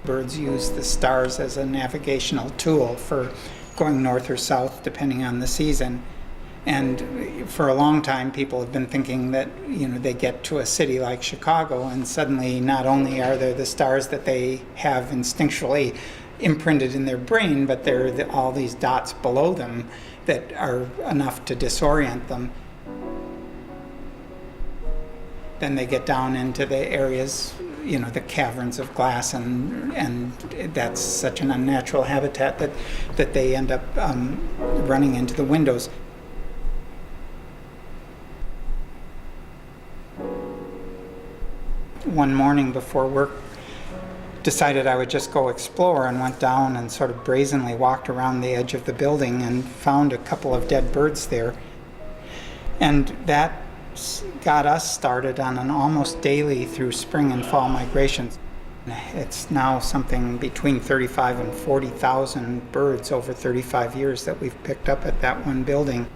Birds use the stars as a navigational tool for going north or south depending on the season. And for a long time, people have been thinking that, they get to a city like Chicago and suddenly not only are there the stars that they have instinctually imprinted in their brain, but there are all these dots below them that are enough to disorient them. Then they get down into the areas, the caverns of glass, and that's such an unnatural habitat that they end up running into the windows. One morning before work, decided I would just go explore, and went down and sort of brazenly walked around the edge of the building and found a couple of dead birds there. And that got us started on an almost daily through spring and fall migrations. It's now something between 35 and 40,000 birds over 35 years that we've picked up at that one building.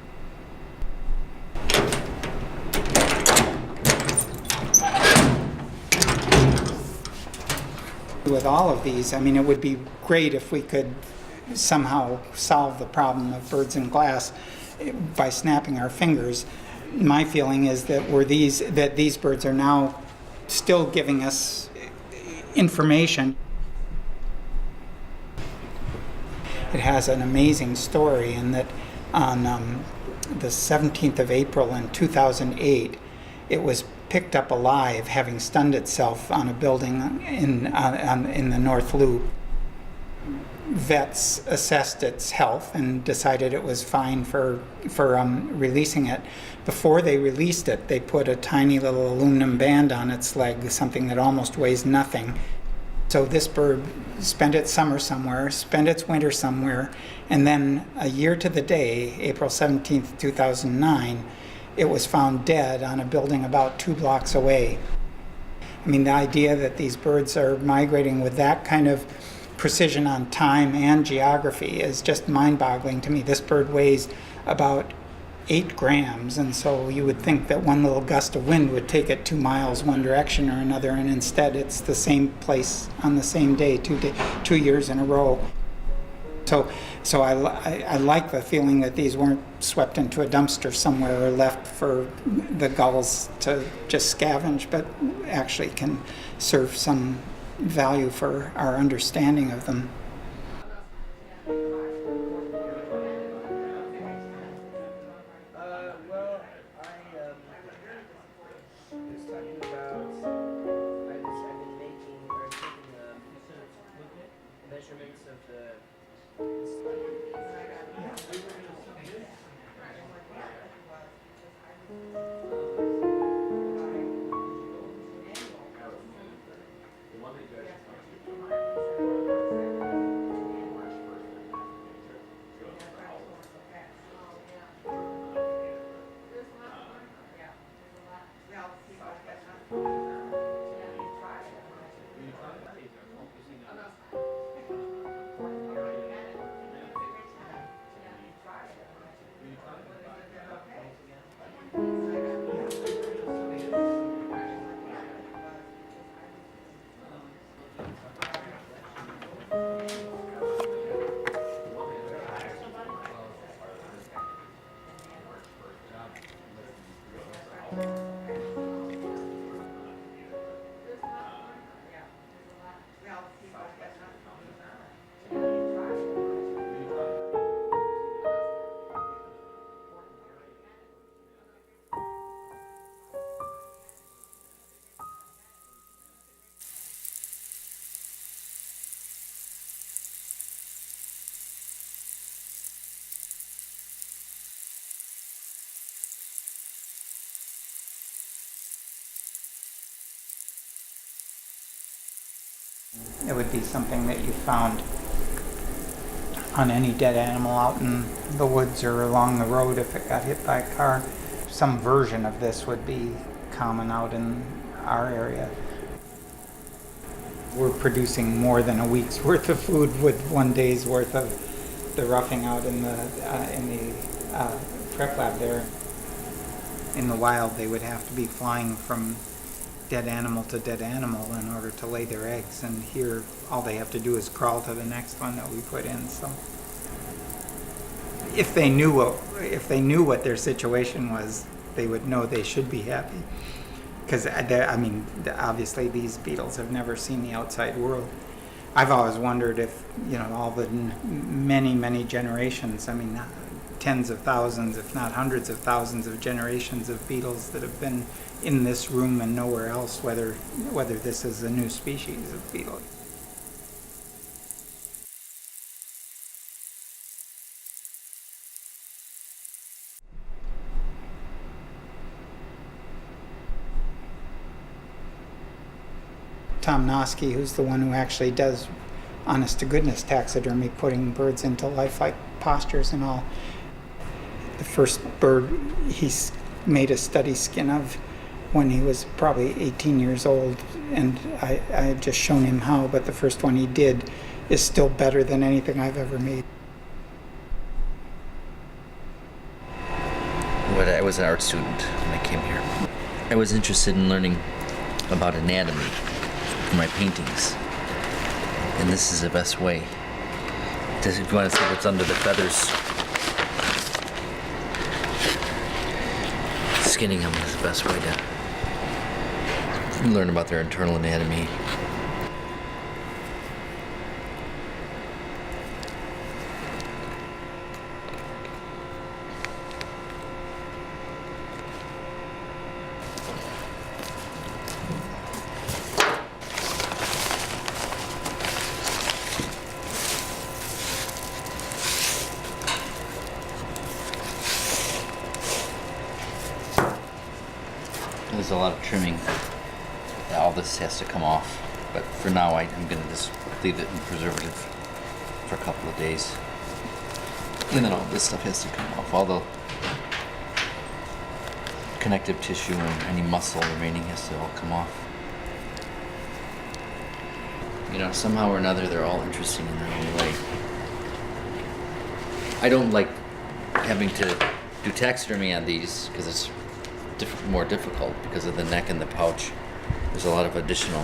With all of these, it would be great if we could somehow solve the problem of birds in glass by snapping our fingers. My feeling is that these birds are now still giving us information. It has an amazing story in that on the 17th of April in 2008, it was picked up alive, having stunned itself on a building in the North Loop. Vets assessed its health and decided it was fine for releasing it. Before they released it, they put a tiny little aluminum band on its leg, something that almost weighs nothing. So this bird spent its summer somewhere, spent its winter somewhere, and then a year to the day, April 17th, 2009, it was found dead on a building about 2 blocks away. The idea that these birds are migrating with that kind of precision on time and geography is just mind-boggling to me. This bird weighs about 8 grams, and so you would think that one little gust of wind would take it 2 miles one direction or another, and instead it's the same place on the same day, 2 years in a row. So I like the feeling that these weren't swept into a dumpster somewhere or left for the gulls to just scavenge, but actually can serve some value for our understanding of them. Measurements of the It would be something that you found on any dead animal out in the woods or along the road if it got hit by a car. Some version of this would be common out in our area. We're producing more than a week's worth of food with one day's worth of the roughing out in the prep lab there. In the wild, they would have to be flying from dead animal to dead animal in order to lay their eggs, and here all they have to do is crawl to the next one that we put in. So if they knew what their situation was, they would know they should be happy. Because obviously these beetles have never seen the outside world. I've always wondered if, all the many generations, tens of thousands, if not hundreds of thousands of generations of beetles that have been in this room and nowhere else, whether this is a new species of beetle. Tom Noske, who's the one who actually does honest-to-goodness taxidermy, putting birds into lifelike postures and all. The first bird he's made a study skin of when he was probably 18 years old, and I had just shown him how, but the first one he did is still better than anything I've ever made. I was an art student when I came here. I was interested in learning about anatomy for my paintings, and this is the best way. If you want to see what's under the feathers, skinning them is the best way to learn about their internal anatomy. There's a lot of trimming. All this has to come off, but for now I'm going to just leave it in preservative for a couple of days. And then all this stuff has to come off. All the connective tissue and any muscle remaining has to all come off. Somehow or another they're all interesting in their own way. I don't like having to do taxidermy on these because it's more difficult because of the neck and the pouch. There's a lot of additional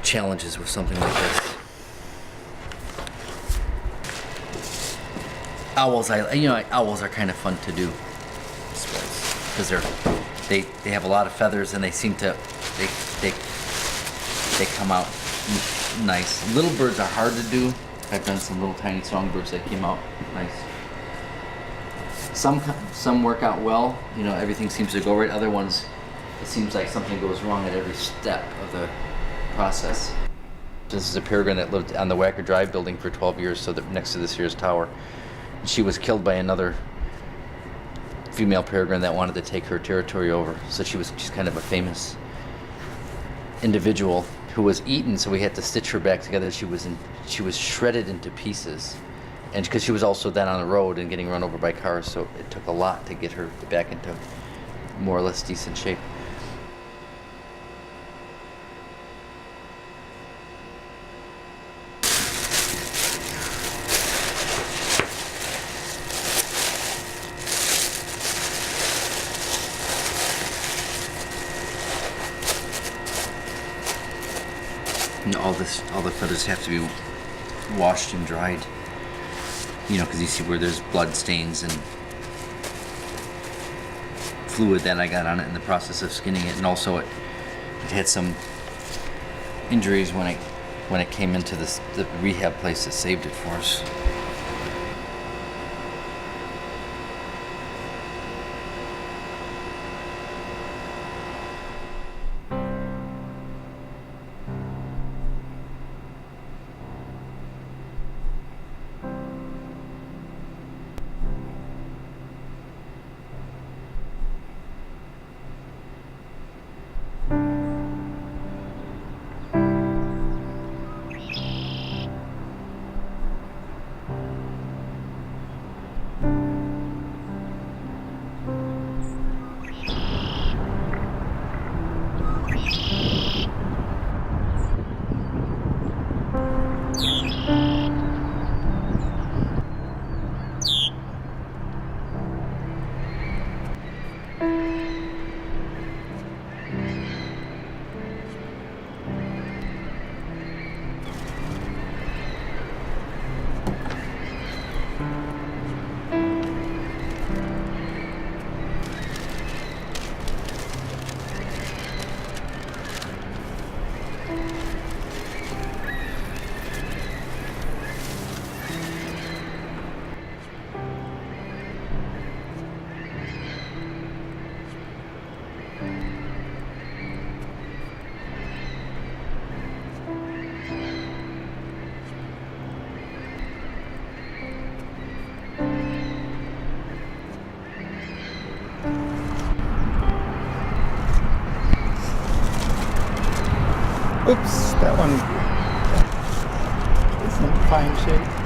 challenges with something like this. Owls, owls are kind of fun to do, I suppose, because they have a lot of feathers and they seem to they come out nice. Little birds are hard to do. I've done some little tiny songbirds that came out nice. Some work out well, everything seems to go right. Other ones, it seems like something goes wrong at every step of the process. This is a peregrine that lived on the Wacker Drive building for 12 years, so that next to the Sears Tower. And she was killed by another female peregrine that wanted to take her territory over. So she's kind of a famous individual who was eaten, so we had to stitch her back together. She was shredded into pieces. And because she was also then on the road and getting run over by cars, so it took a lot to get her back into more or less decent shape. And all the feathers have to be washed and dried. Because you see where there's blood stains and fluid that I got on it in the process of skinning it, and also it had some injuries when it came into the rehab place that saved it for us. Oops, that one isn't in fine shape.